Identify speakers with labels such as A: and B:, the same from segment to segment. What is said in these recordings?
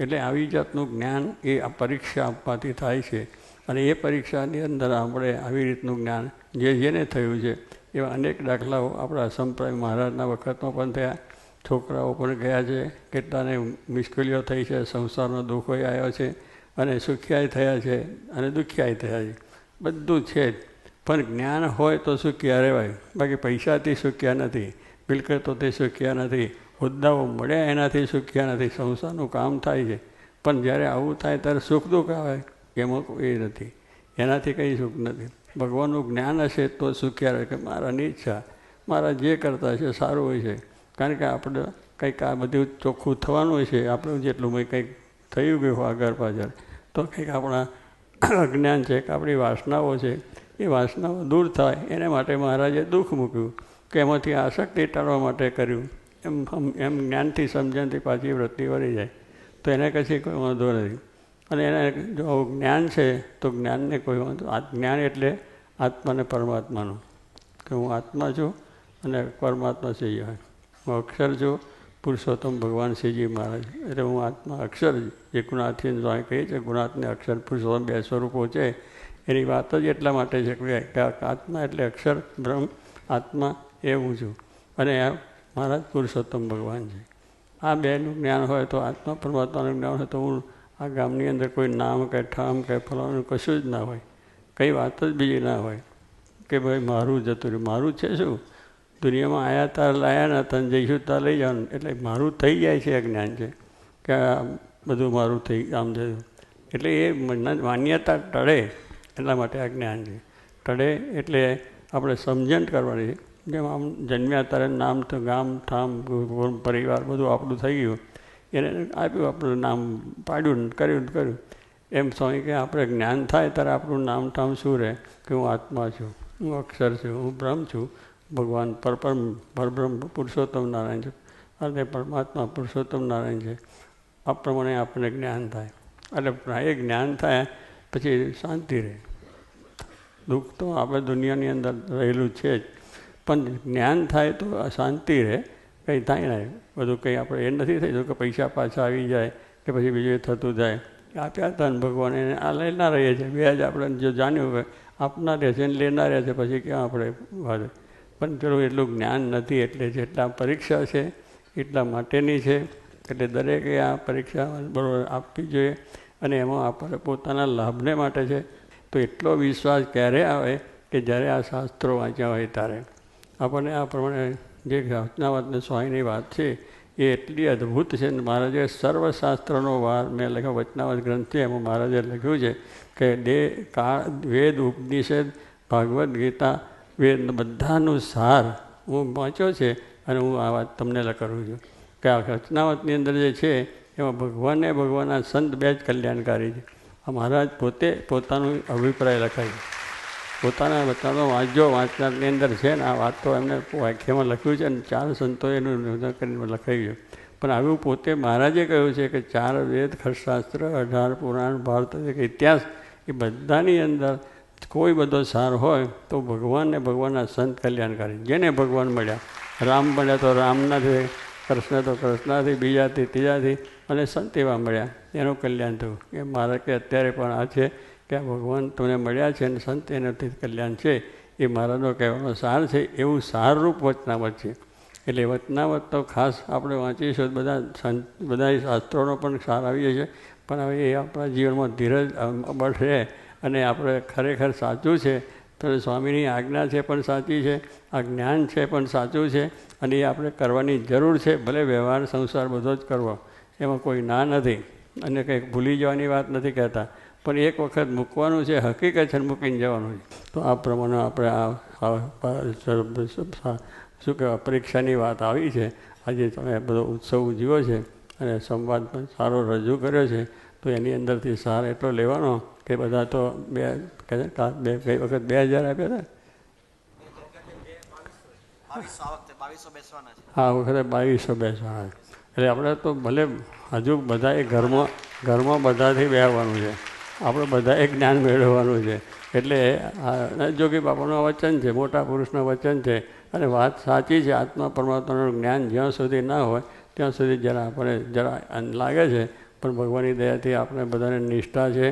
A: એટલે આવી જાતનું જ્ઞાન એ આ પરીક્ષા આપવાથી થાય છે. અને એ પરીક્ષાની અંદર આપણે આવી રીતનું જ્ઞાન જેને થયું છે એવા અનેક દાખલાઓ આપણા સંપ્રદાય મહારાજના વખતમાં પણ થયા. છોકરાઓ પણ ગયા છે, કેટલાને મુશ્કેલીઓ થઈ છે, સંસારનો દુઃખો આવ્યો છે, અને સુખિયાય થયા છે અને દુખિયાય થયા છે. બધું છે જ. પણ જ્ઞાન હોય તો સુખિયા રહેવાય. બાકી પૈસાથી સુખિયા નથી, મિલકતોથી સુખિયા નથી, હોદ્દાઓ મળ્યા એનાથી સુખિયા નથી. સંસારનું કામ થાય છે, પણ જ્યારે આવું થાય ત્યારે સુખ દુઃખ આવે એમાં કોઈ નથી, એનાથી કંઈ સુખ નથી. ભગવાનનું જ્ઞાન હશે તો સુખ્યા રહે કે મારાની ઈચ્છા, મારા જે કરતા છે સારું હોય છે. કારણ કે આપણે કંઈક આ બધું ચોખ્ખું થવાનું હોય છે. આપણું જેટલું કંઈક થયું ગયું આગળ પાછળ તો કંઈક આપણા અજ્ઞાન છે કે આપણી વાસનાઓ છે, એ વાસનાઓ દૂર થાય એને માટે મહારાજે દુઃખ મૂક્યું કે એમાંથી આસક્તિ ટાળવા માટે કર્યું. એમ જ્ઞાનથી સમજણથી પાછી વૃત્તિ વળી જાય તો એને કશી કોઈ વાંધો નથી. અને એને જો જ્ઞાન છે તો જ્ઞાનને કોઈ વાંધો. જ્ઞાન એટલે આત્મા અને પરમાત્માનું, કે હું આત્મા છું અને પરમાત્મા શ્રીજી હોય. હું અક્ષર છું, પુરુષોત્તમ ભગવાન શ્રીજી મહારાજ. એટલે હું આત્મા અક્ષર, જે ગુણાથી સ્વામી કહીએ છીએ, ગુણાત્મને અક્ષર પુરુષોત્તમ 2 સ્વરૂપો છે. એની વાત જ એટલા માટે છે કે આત્મા એટલે અક્ષર બ્રહ્મ, આત્મા એ હું છું અને મહારાજ પુરુષોત્તમ ભગવાન છે. આ બેનું જ્ઞાન હોય તો આત્મા પરમાત્માનું જ્ઞાન હોય તો હું આ ગામની અંદર કોઈ નામ કે ઠામ કે ફલાણું કશું જ ના હોય, કંઈ વાત જ બીજી ના હોય કે ભાઈ મારું જતું રહ્યું. મારું છે શું? દુનિયામાં આવ્યા તાર લાયા ના તને જઈશું તાર લઈ જવાનું. એટલે મારું થઈ જાય છે, આ જ્ઞાન છે કે બધું મારું થઈ આમ જતું. એટલે એ માન્યતા ટળે એટલા માટે આ જ્ઞાન છે. ટળે એટલે આપણે સમજણ કરવાની છે. જેમ આમ જન્મ્યા ત્યારે નામ તો ગામ ઠામ પરિવાર બધું આપણું થઈ ગયું, એને આપ્યું, આપણું નામ પાડ્યું કર્યું. એમ સ્વામી કે આપણે જ્ઞાન થાય ત્યારે આપણું નામ ઠામ શું રહે કે હું આત્મા છું, હું અક્ષર છું, હું બ્રહ્મ છું, ભગવાન પરબ્રહ્મ પુરુષોત્તમ નારાયણ છે અને પરમાત્મા પુરુષોત્તમ નારાયણ છે. આ પ્રમાણે આપણને જ્ઞાન થાય. એટલે એ જ્ઞાન થાય પછી શાંતિ રહે. દુઃખ તો આપણે દુનિયાની અંદર રહેલું છે જ, પણ જ્ઞાન થાય તો શાંતિ રહે. કંઈ થાય ને બધું કંઈ આપણે એ નથી થઈ જતું કે પૈસા પાછા આવી જાય કે પછી બીજું એ થતું જાય. આપ્યા હતા ને ભગવાન એને આ લેના રહીએ છીએ. બે જ આપણે જો જાણ્યું કે આપના રહે છે ને લેના રહે છે, પછી ક્યાં આપણે વાત. પણ પેલું એટલું જ્ઞાન નથી. એટલે જેટલા પરીક્ષા છે એટલા માટેની છે. એટલે દરેકે આ પરીક્ષા બરાબર આપવી જોઈએ અને એમાં આપણે પોતાના લાભને માટે છે. તો એટલો વિશ્વાસ ક્યારે આવે કે જ્યારે આ શાસ્ત્રો વાંચ્યા હોય ત્યારે આપણને આ પ્રમાણે જે વચનાવતને સ્વામીની વાત છે એ એટલી અદ્ભુત છે. મહારાજે સર્વશાસ્ત્રનો વાર મેં લખ્યો વચનાવત ગ્રંથ છે, એમાં મહારાજે લખ્યું છે કે વેદ ઉપનિષદ ભાગવદ્ ગીતા વેદ બધાનું સાર હું વાંચ્યો છે અને હું આ વાત તમને કરું છું કે આ વચનાવતની અંદર જે છે એમાં ભગવાનના સંત બે જ કલ્યાણકારી છે. આ મહારાજ પોતે પોતાનું અભિપ્રાય લખાય પોતાના વચનો વાંચજો. વાંચનારની અંદર છે ને આ વાત તો એમને વાક્યમાં લખ્યું છે અને 4 સંતોએ એનું નિવેદન કરીને લખાયું. પણ આવું પોતે મહારાજે કહ્યું છે કે 4 વેદ, ખર્શાસ્ત્ર, 18 પુરાણ, ભારત ઇતિહાસ એ બધાની અંદર કોઈ બધો સાર હોય તો ભગવાન ને ભગવાનના સંત કલ્યાણકારી. જેને ભગવાન મળ્યા, રામ મળ્યા તો રામનાથી, કૃષ્ણ તો કૃષ્ણથી, બીજાથી ત્રીજાથી, અને સંત એવા મળ્યા એનું કલ્યાણ થયું. એ મારા કે અત્યારે પણ આ છે કે આ ભગવાન તમને મળ્યા છે અને સંત એનાથી કલ્યાણ છે. એ મારાનો કહેવાનો સાર છે. એવું સારરૂપ વચનાવત છે. એટલે વચનાવત તો ખાસ આપણે વાંચીશું. બધા શાસ્ત્રોનો પણ સાર આવીએ છીએ. પણ હવે એ આપણા જીવનમાં ધીરજ બળ રહે અને આપણે ખરેખર સાચું છે તો સ્વામીની આજ્ઞા છે પણ સાચી છે, આ જ્ઞાન છે પણ સાચું છે અને એ આપણે કરવાની જરૂર છે. ભલે વ્યવહાર સંસાર બધો જ કરવો, એમાં કોઈ ના નથી અને કંઈક ભૂલી જવાની વાત નથી કહેતા, પણ એક વખત મૂકવાનું છે, હકીકત છે, મૂકીને જવાનું છે. તો આ પ્રમાણે આપણે શું કહેવાય પરીક્ષાની વાત આવી છે. આજે તમે બધો ઉત્સવ ઉજવ્યો છે અને સંવાદ પણ સારો રજૂ કર્યો છે. તો એની અંદરથી સાર એટલો લેવાનો કે બધા તો ગઈ વખત 2000 આપ્યા હતા, આ વખતે 2200 બેસવાના. એટલે આપણે તો ભલે હજુ બધાએ ઘરમાં બધાથી બેહવાનું છે, આપણે બધાએ જ્ઞાન મેળવવાનું છે. એટલે જોગી બાપાનું વચન છે, મોટા પુરુષનું વચન છે અને વાત સાચી છે. આત્મા પરમાત્માનું જ્ઞાન જ્યાં સુધી ના હોય ત્યાં સુધી જરા આપણને લાગે છે પણ ભગવાનની દયાથી આપણે બધાને નિષ્ઠા છે,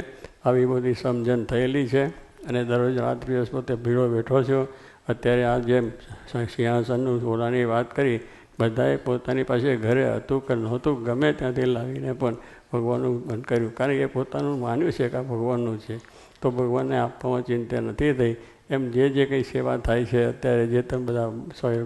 A: આવી બધી સમજણ થયેલી છે અને દરરોજ રાત દિવસ પોતે ભીડો બેઠો છો. અત્યારે આ જેમ સિંહાસનનું ઓલાની વાત કરી, બધાએ પોતાની પાસે ઘરે હતું કે નહોતું ગમે ત્યાંથી લાવીને પણ ભગવાનનું બંધ કર્યું, કારણ કે પોતાનું માન્યું છે કે આ ભગવાનનું છે, તો ભગવાનને આપવામાં ચિંતા નથી થઈ. એમ જે કંઈ સેવા થાય છે અત્યારે જે તમે બધા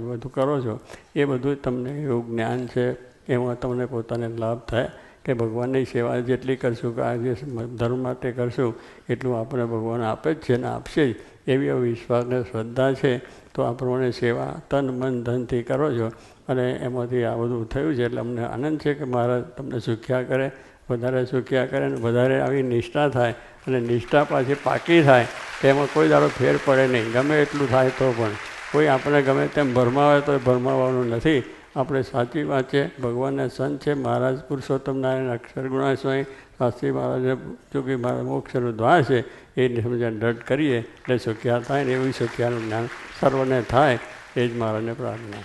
A: બધું કરો છો એ બધું તમને એવું જ્ઞાન છે, એમાં તમને પોતાને લાભ થાય કે ભગવાનની સેવા જેટલી કરશું કે આ જે ધર્મ માટે કરશું એટલું આપણે ભગવાન આપે જ છે ને આપશે જ, એવી વિશ્વાસ અને શ્રદ્ધા છે. તો આ પ્રમાણે સેવા તન મન ધનથી કરો છો અને એમાંથી આ બધું થયું છે. એટલે અમને આનંદ છે કે મહારાજ તમને સુખ્યા કરે, વધારે સુખ્યા કરે અને વધારે આવી નિષ્ઠા થાય અને નિષ્ઠા પાછી પાકી થાય, એમાં કોઈ દાડો ફેર પડે નહીં. ગમે એટલું થાય તો પણ કોઈ આપણે ગમે તેમ ભરમાવે તો ભરમાવાનું નથી. આપણે સાચી વાત છે, ભગવાનના સંત છે, મહારાજ પુરુષોત્તમ નારાયણ અક્ષર ગુણા સ્વામી શાસ્ત્રી મહારાજને જોગી મહારાજ મોક્ષનું દ્વાર છે, એ સમજણ દ્રઢ કરીએ એટલે સુખ્યા થાય ને એવું સુખ્યાનું જ્ઞાન સર્વને થાય, એ જ મહારાજને પ્રાર્થના.